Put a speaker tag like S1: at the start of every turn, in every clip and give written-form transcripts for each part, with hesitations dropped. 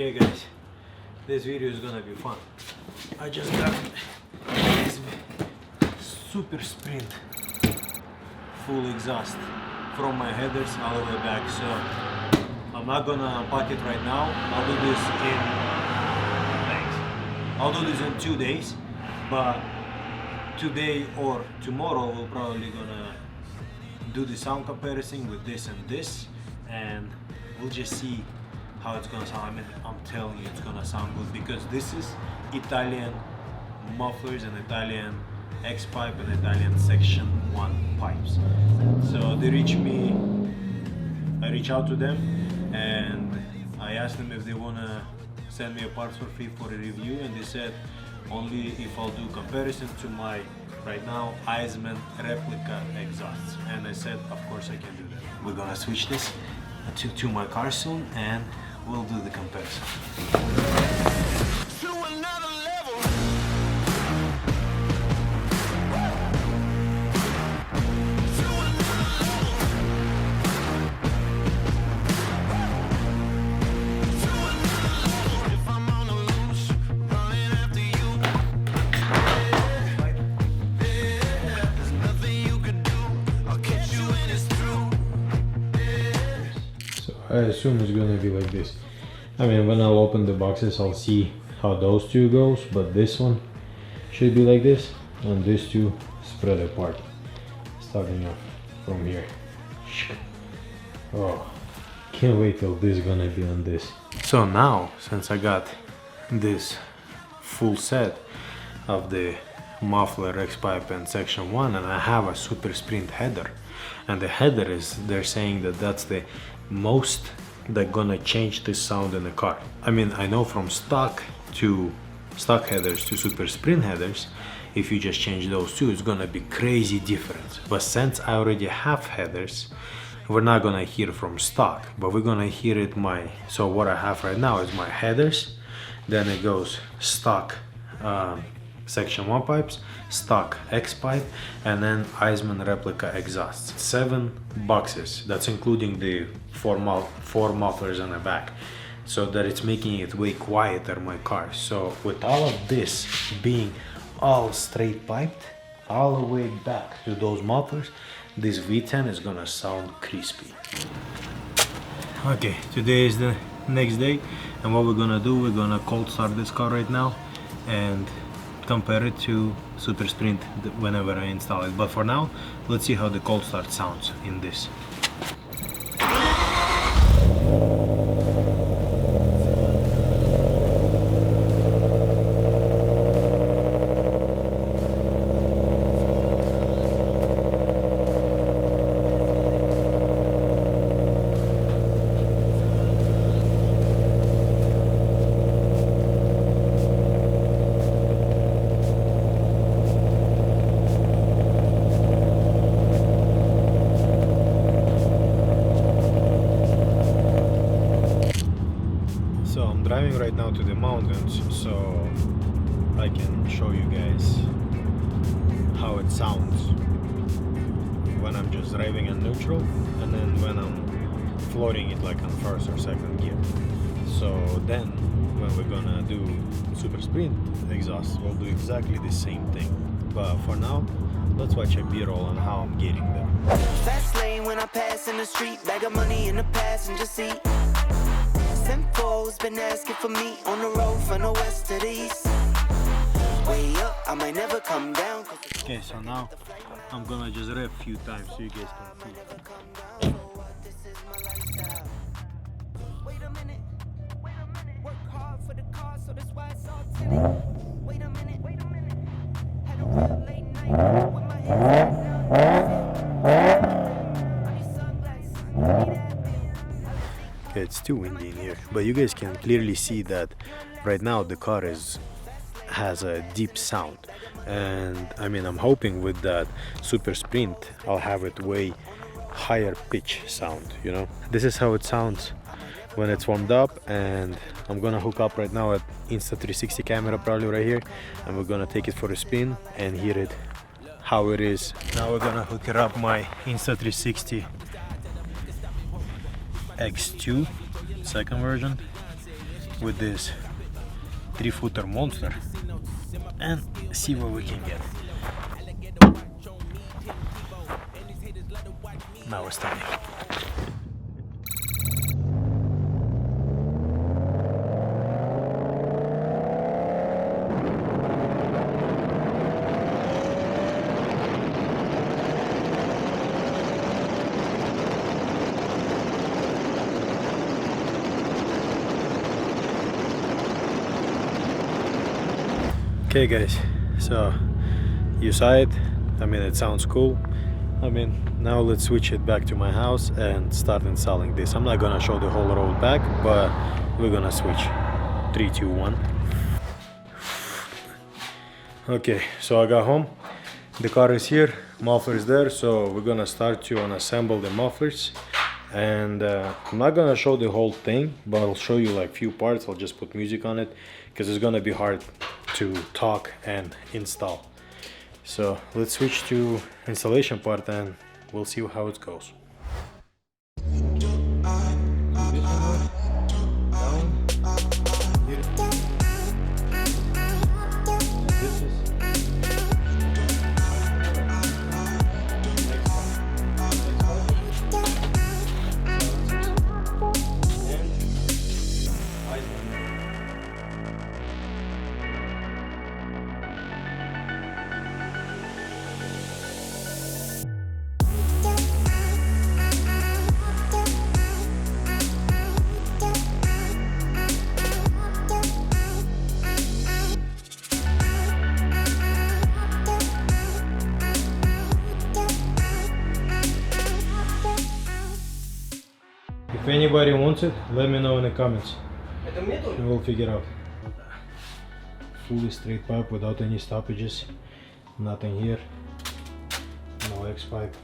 S1: Okay guys, this video is gonna be fun. I just got this super sprint full exhaust from my headers all the way back, so I'm not gonna unpack it right now. I'll do this in 2 days, but today or tomorrow we're probably gonna do the sound comparison with this and this, and we'll just see how it's gonna sound. I mean, I'm telling you it's gonna sound good because this is Italian mufflers and Italian X pipe and Italian section 1 pipes. So they reach me, I reach out to them and I asked them if they wanna send me a parts for free for a review, and they said only if I'll do comparison to my right now Eisman replica exhausts, and I said of course I can do that. We're gonna switch this to my car soon and we'll do the comparison. I assume it's gonna be like this. I mean, when I'll open the boxes, I'll see how those two goes, but this one should be like this, and these two spread apart, starting off from here. Oh, can't wait till this is gonna be on this. So now, since I got this full set of the muffler, X pipe and section 1, and I have a super sprint header, and the header is, they're saying that that's the most that gonna change this sound in the car. I mean, I know from stock headers to super sprint headers, if you just change those two, it's gonna be crazy difference. But since I already have headers, we're not gonna hear from stock, but we're gonna hear it so what I have right now is my headers, then it goes stock section 1 pipes, stock X pipe, and then Eisman replica exhausts. 7 boxes, that's including the four mufflers on the back, so that it's making it way quieter my car. So with all of this being all straight piped all the way back to those mufflers, this V10 is gonna sound crispy. Okay, today is the next day, and what we're gonna do, we're gonna cold start this car right now and compare it to Super Sprint whenever I install it. But for now, let's see how the cold start sounds in this. Driving right now to the mountains, so I can show you guys how it sounds when I'm just driving in neutral, and then when I'm floating it like on first or second gear. So then when we're gonna do super sprint exhaust, we'll do exactly the same thing. But for now, let's watch a B-roll on how I'm getting there.
S2: Fast lane when I pass in the street, bag of money in the passenger seat. Simcoe's been asking for me on the road from the west to the east. Way up, I might never come down.
S1: Okay, so now I'm gonna just rev a few times so you guys can see.
S2: Wait a minute, work hard for the car, so that's why it's all tinted. Wait a minute, had a real late night with my head down.
S1: Okay, it's too windy in here, but you guys can clearly see that right now the car has a deep sound, and I mean, I'm hoping with that super sprint I'll have it way higher pitch sound, you know. This is how it sounds when it's warmed up, and I'm gonna hook up right now at Insta360 camera probably right here, and we're gonna take it for a spin and hear it how it is. Now we're gonna hook it up my Insta360 X2 second version, with this 3-footer monster and see what we can get. Now we're starting. Okay guys, so you saw it. I mean, it sounds cool. I mean, now let's switch it back to my house and start installing this. I'm not gonna show the whole road back, but we're gonna switch. 3, 2, 1. Okay, so I got home. The car is here, muffler is there, so we're gonna start to unassemble the mufflers. And I'm not gonna show the whole thing, but I'll show you like few parts. I'll just put music on it because it's gonna be hard to talk and install. So let's switch to installation part and we'll see how it goes. If anybody wants it, let me know in the comments. And we'll figure out. Fully straight pipe without any stoppages. Nothing here. No X pipe.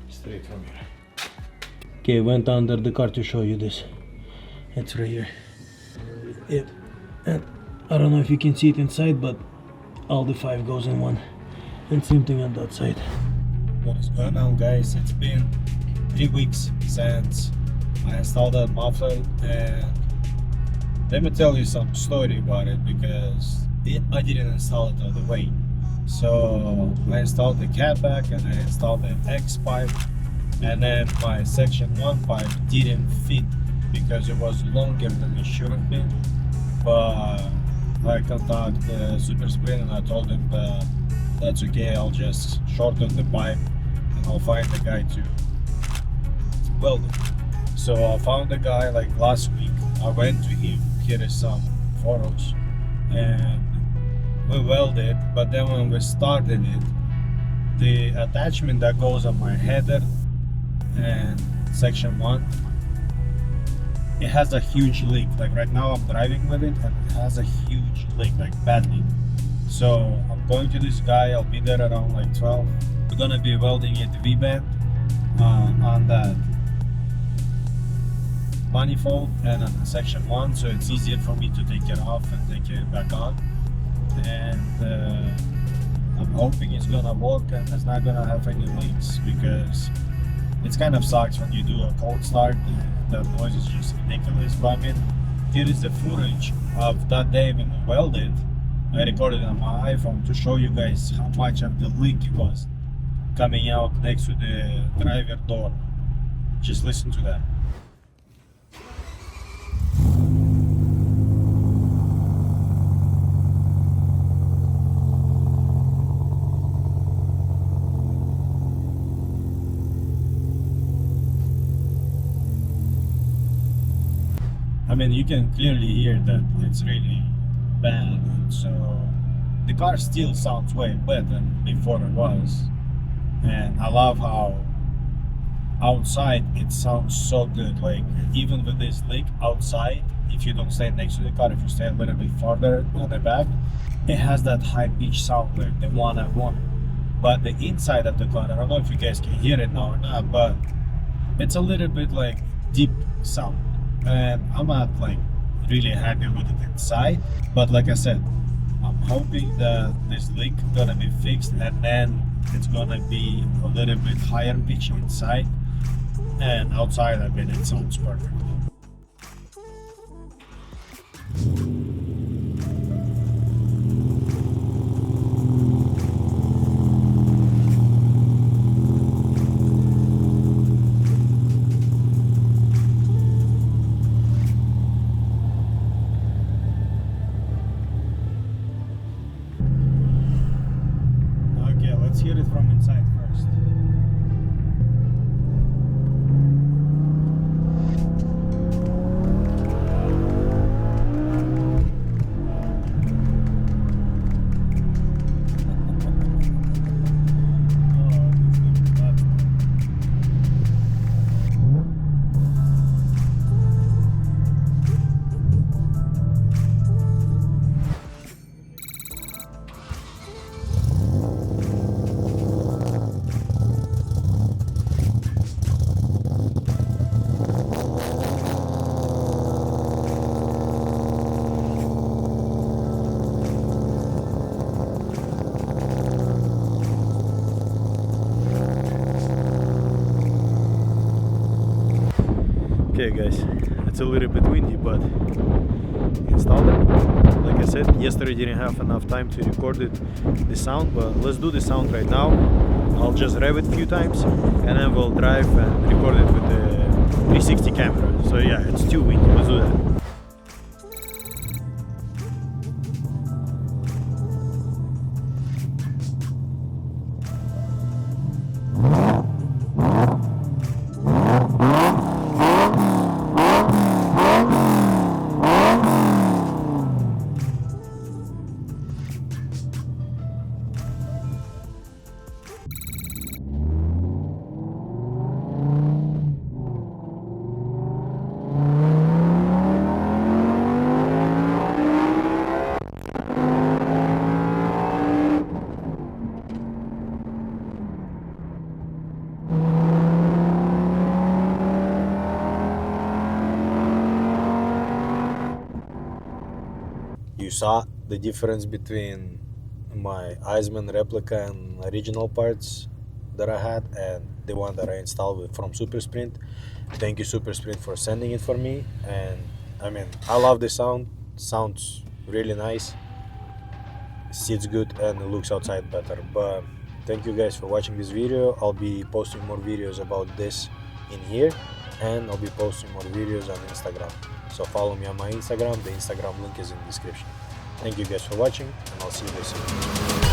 S1: Straight from here. Okay, went under the car to show you this. It's right here. Yep. And I don't know if you can see it inside, but all the 5 goes in one. And same thing on that side. What is going on, guys? It's been 3 weeks since I installed that muffler, and let me tell you some story about it because I didn't install it all the way. So I installed the catback and I installed the X pipe, and then my section 1 pipe didn't fit because it was longer than it should have been. But I contacted Super Sprint and I told him that that's okay, I'll just shorten the pipe and I'll find the guy to weld it. So I found the guy like last week. I went to him, here is some photos, and we welded. But then when we started it, the attachment that goes on my header and section 1, it has a huge leak. Like right now I'm driving with it and it has a huge leak, like bad leak. So I'm going to this guy, I'll be there around like 12. We're gonna be welding it V-band on that manifold and on the section 1, so it's easier for me to take it off and take it back on. And I'm hoping it's gonna work and it's not gonna have any leaks, because it's kind of sucks when you do a cold start and the noise is just ridiculous. But I mean, here is the footage of that day when we welded. I recorded on my iPhone to show you guys how much of the leak it was coming out next to the driver door. Just listen to that. I mean, you can clearly hear that it's really bad. So the car still sounds way better than before it was, and I love how outside it sounds so good. Like even with this leak outside, if you don't stand next to the car, if you stand a little bit farther on the back, it has that high pitch sound, like the one I want. But the inside of the car, I don't know if you guys can hear it now or not, but it's a little bit like deep sound, and I'm not like really happy with it inside. But like I said, I'm hoping that this leak gonna be fixed, and then it's gonna be a little bit higher pitch inside, and outside I mean it sounds perfect. from inside first. Okay guys, it's a little bit windy, but installed it. Like I said, yesterday didn't have enough time to record the sound, but let's do the sound right now. I'll just rev it a few times and then we'll drive and record it with the E60 camera. So yeah, it's too windy, let's do that. You saw the difference between my Iceman replica and original parts that I had and the one that I installed from Super Sprint. Thank you Super Sprint for sending it for me, and I mean I love the sound. Sounds really nice, sits good, and it looks outside better. But thank you guys for watching this video. I'll be posting more videos about this in here, and I'll be posting more videos on Instagram. So follow me on my Instagram. The Instagram link is in the description. Thank you guys for watching, and I'll see you guys soon.